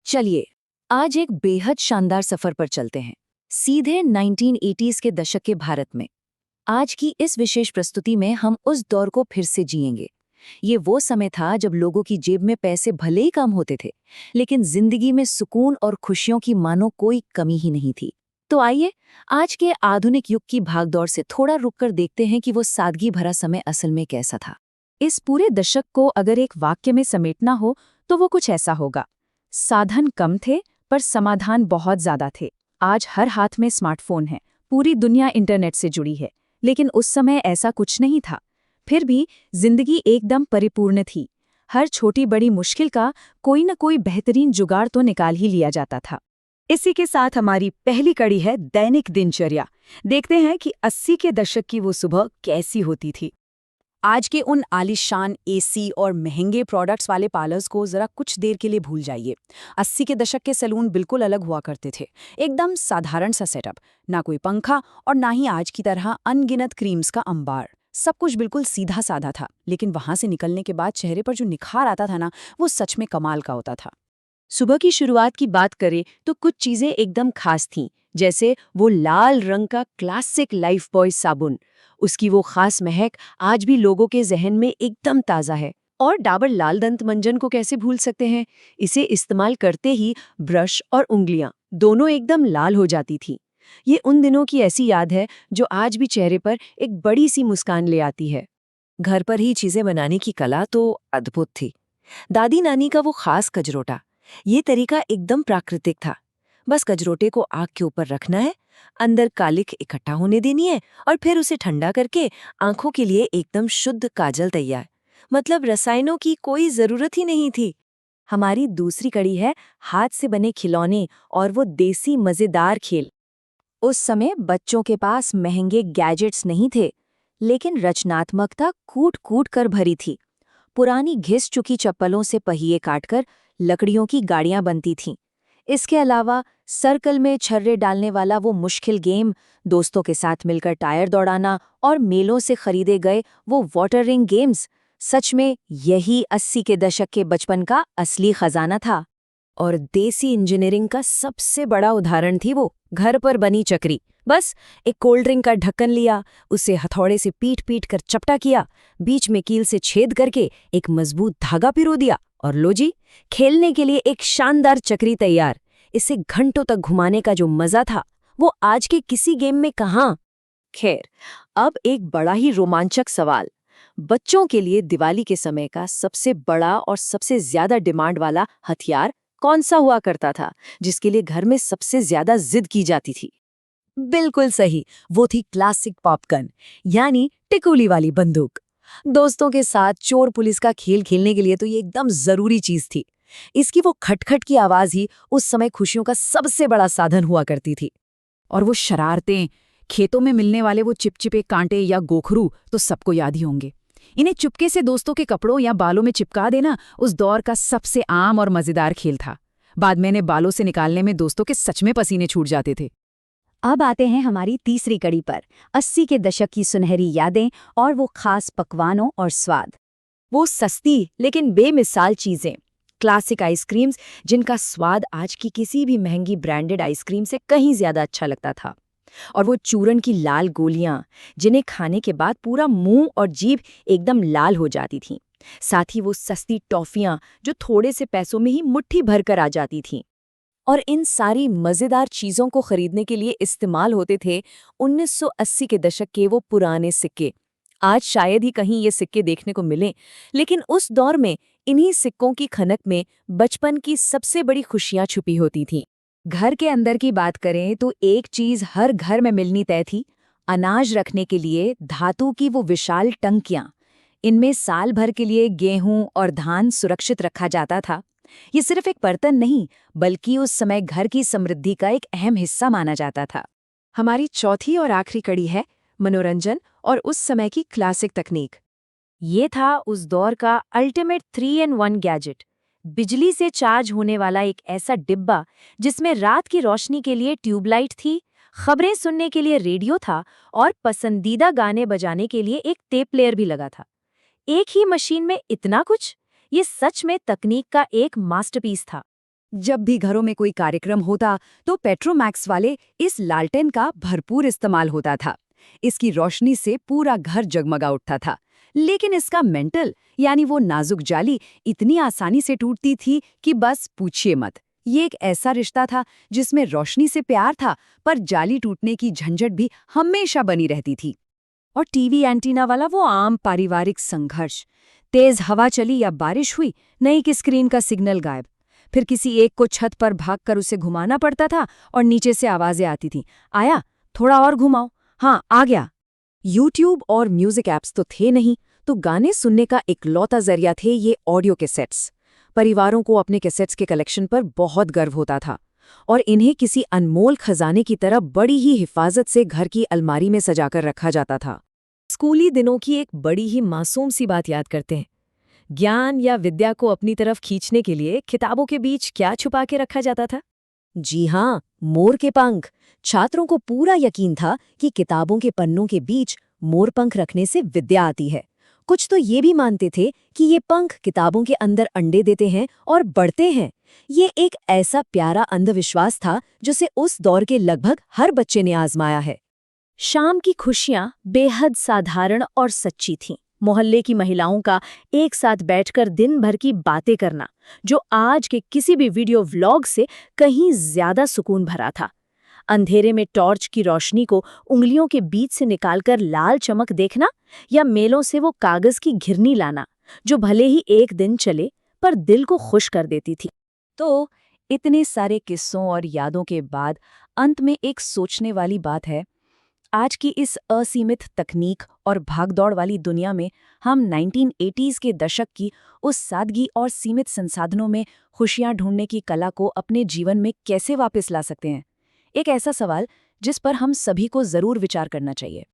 चलिए आज एक बेहद शानदार सफर पर चलते हैं, सीधे 1980s के दशक के भारत में। आज की इस विशेष प्रस्तुति में हम उस दौर को फिर से जिएंगे। ये वो समय था जब लोगों की जेब में पैसे भले ही कम होते थे, लेकिन जिंदगी में सुकून और खुशियों की मानो कोई कमी ही नहीं थी। तो आइए आज के आधुनिक युग की भागदौड़ से थोड़ा रुककर देखते हैं कि वो सादगी भरा समय असल में कैसा था। इस पूरे दशक को अगर एक वाक्य में समेटना हो तो वो कुछ ऐसा होगा: साधन कम थे पर समाधान बहुत ज्यादा थे। आज हर हाथ में स्मार्टफोन है, पूरी दुनिया इंटरनेट से जुड़ी है, लेकिन उस समय ऐसा कुछ नहीं था। फिर भी जिंदगी एकदम परिपूर्ण थी। हर छोटी बड़ी मुश्किल का कोई न कोई बेहतरीन जुगाड़ तो निकाल ही लिया जाता था। इसी के साथ हमारी पहली कड़ी है दैनिक दिनचर्या। देखते हैं कि 80 के दशक की वो सुबह कैसी होती थी। आज के उन आलीशान एसी और महंगे प्रोडक्ट्स वाले पार्लर्स को जरा कुछ देर के लिए भूल जाइए। 80 के दशक के सैलून बिल्कुल अलग हुआ करते थे। एकदम साधारण सा सेटअप, ना कोई पंखा और ना ही आज की तरह अनगिनत क्रीम्स का अंबार। सब कुछ बिल्कुल सीधा साधा था, लेकिन वहां से निकलने के बाद चेहरे पर जो निखार आता था ना, वो सच में कमाल का होता था। सुबह की शुरुआत की बात करें तो कुछ चीजें एकदम खास थीं, जैसे वो लाल रंग का क्लासिक लाइफ बॉय साबुन। उसकी वो खास महक आज भी लोगों के जहन में एकदम ताज़ा है। और डाबर लाल दंत मंजन को कैसे भूल सकते हैं। इसे इस्तेमाल करते ही ब्रश और उंगलियां दोनों एकदम लाल हो जाती थी। ये उन दिनों की ऐसी याद है जो आज भी चेहरे पर एक बड़ी सी मुस्कान ले आती है। घर पर ही चीजें बनाने की कला तो अद्भुत थी। दादी नानी का वो खास कजरोटा, ये तरीका एकदम प्राकृतिक था। बस कजरोटे को आग के ऊपर रखना है, अंदर कालिख इकट्ठा होने देनी है और फिर उसे ठंडा करके आंखों के लिए एकदम शुद्ध काजल तैयार। मतलब रसायनों की कोई जरूरत ही नहीं थी। हमारी दूसरी कड़ी है हाथ से बने खिलौने और वो देसी मजेदार खेल। उस समय बच्चों के पास महंगे गैजेट्स नहीं थे, लेकिन रचनात्मकता कूट कूट कर भरी थी। पुरानी घिस चुकी चप्पलों से पहिए काटकर लकड़ियों की गाड़ियां बनती थीं। इसके अलावा सर्कल में छर्रे डालने वाला वो मुश्किल गेम, दोस्तों के साथ मिलकर टायर दौड़ाना और मेलों से खरीदे गए वो वाटर रिंग गेम्स, सच में यही 80 के दशक के बचपन का असली खजाना था। और देसी इंजीनियरिंग का सबसे बड़ा उदाहरण थी वो घर पर बनी चक्री। बस एक कोल्ड ड्रिंक का ढक्कन लिया, उसे हथौड़े से पीट पीट कर चपटा किया, बीच में कील से छेद करके एक मजबूत धागा पिरो दिया और लो जी, खेलने के लिए एक शानदार चक्री तैयार। इसे घंटों तक घुमाने का जो मजा था, वो आज के किसी गेम में कहाँ। खैर, अब एक बड़ा ही रोमांचक सवाल। बच्चों के लिए दिवाली के समय का सबसे बड़ा और सबसे ज्यादा डिमांड वाला हथियार कौन सा हुआ करता था, जिसके लिए घर में सबसे ज्यादा जिद की जाती थी? बिल्कुल सही, वो थी क्लासिक पॉपगन, यानी टिकुली वाली बंदूक। दोस्तों के साथ चोर पुलिस का खेल खेलने के लिए तो ये एकदम जरूरी चीज थी। इसकी वो खटखट की आवाज ही उस समय खुशियों का सबसे बड़ा साधन हुआ करती थी। और वो शरारतें, खेतों में मिलने वाले वो चिपचिपे कांटे या गोखरू तो सबको याद ही होंगे। इन्हें चुपके से दोस्तों के कपड़ों या बालों में चिपका देना उस दौर का सबसे आम और मजेदार खेल था। बाद में इन्हें बालों से निकालने में दोस्तों के सच में पसीने छूट जाते थे। अब आते हैं हमारी तीसरी कड़ी पर, 80 के दशक की सुनहरी यादें और वो खास पकवानों और स्वाद। वो सस्ती लेकिन बेमिसाल चीजें, क्लासिक आइसक्रीम्स जिनका स्वाद आज की किसी भी महंगी ब्रांडेड आइसक्रीम से कहीं ज्यादा अच्छा लगता था। और वो चूरन की लाल गोलियां, जिन्हें खाने के बाद पूरा मुंह और जीभ एकदम लाल हो जाती थीं। साथ ही वो सस्ती टॉफियां जो थोड़े से पैसों में ही मुट्ठी भर कर आ जाती थीं। और इन सारी मजेदार चीजों को खरीदने के लिए इस्तेमाल होते थे 1980 के दशक के वो पुराने सिक्के। आज शायद ही कहीं ये सिक्के देखने को मिलें, लेकिन उस दौर में इन्हीं सिक्कों की खनक में बचपन की सबसे बड़ी खुशियां छुपी होती थीं। घर के अंदर की बात करें तो एक चीज हर घर में मिलनी तय थी: अनाज रखने के लिए धातु की वो विशाल टंकियां। इनमें साल भर के लिए गेहूं और धान सुरक्षित रखा जाता था। ये सिर्फ एक बर्तन नहीं, बल्कि उस समय घर की समृद्धि का एक अहम हिस्सा माना जाता था। हमारी चौथी और आखिरी कड़ी है मनोरंजन और उस समय की क्लासिक तकनीक। ये था उस दौर का अल्टीमेट 3-in-1 गैजेट, बिजली से चार्ज होने वाला एक ऐसा डिब्बा जिसमें रात की रोशनी के लिए ट्यूबलाइट थी, खबरें सुनने के लिए रेडियो था और पसंदीदा गाने बजाने के लिए एक टेप प्लेयर भी लगा था। एक ही मशीन में इतना कुछ, ये सच में तकनीक का एक मास्टरपीस था। जब भी घरों में कोई कार्यक्रम होता तो पेट्रोमैक्स वाले इस लालटेन का भरपूर इस्तेमाल होता था। इसकी रोशनी से पूरा घर जगमगा उठता था। लेकिन इसका मेंटल यानी वो नाजुक जाली इतनी आसानी से टूटती थी कि बस पूछिए मत। ये एक ऐसा रिश्ता था जिसमें रोशनी से प्यार था, पर जाली टूटने की झंझट भी हमेशा बनी रहती थी। और टीवी एंटीना वाला वो आम पारिवारिक संघर्ष। तेज हवा चली या बारिश हुई, नहीं कि स्क्रीन का सिग्नल गायब। फिर किसी एक को छत पर भागकर उसे घुमाना पड़ता था और नीचे से आवाजें आती थीं, आया, थोड़ा और घुमाओ, हाँ आ गया। यूट्यूब और म्यूजिक ऐप्स तो थे नहीं, तो गाने सुनने का इकलौता जरिया थे ये ऑडियो कैसेट्स। परिवारों को अपने कैसेट्स के कलेक्शन पर बहुत गर्व होता था और इन्हें किसी अनमोल खजाने की तरह बड़ी ही हिफाजत से घर की अलमारी में सजाकर रखा जाता था। स्कूली दिनों की एक बड़ी ही मासूम सी बात याद करते हैं। ज्ञान या विद्या को अपनी तरफ खींचने के लिए किताबों के बीच क्या छुपा के रखा जाता था? जी हाँ, मोर के पंख। छात्रों को पूरा यकीन था कि किताबों के पन्नों के बीच मोर पंख रखने से विद्या आती है। कुछ तो ये भी मानते थे कि ये पंख किताबों के अंदर अंडे देते हैं और बढ़ते हैं। ये एक ऐसा प्यारा अंधविश्वास था जिसे उस दौर के लगभग हर बच्चे ने आजमाया है। शाम की खुशियां बेहद साधारण और सच्ची थीं। मोहल्ले की महिलाओं का एक साथ बैठकर दिन भर की बातें करना, जो आज के किसी भी वीडियो व्लॉग से कहीं ज्यादा सुकून भरा था। अंधेरे में टॉर्च की रोशनी को उंगलियों के बीच से निकालकर लाल चमक देखना, या मेलों से वो कागज की घिरनी लाना, जो भले ही एक दिन चले पर दिल को खुश कर देती थी। तो इतने सारे किस्सों और यादों के बाद अंत में एक सोचने वाली बात है। आज की इस असीमित तकनीक और भागदौड़ वाली दुनिया में हम 1980s के दशक की उस सादगी और सीमित संसाधनों में खुशियां ढूंढने की कला को अपने जीवन में कैसे वापस ला सकते हैं? एक ऐसा सवाल जिस पर हम सभी को जरूर विचार करना चाहिए।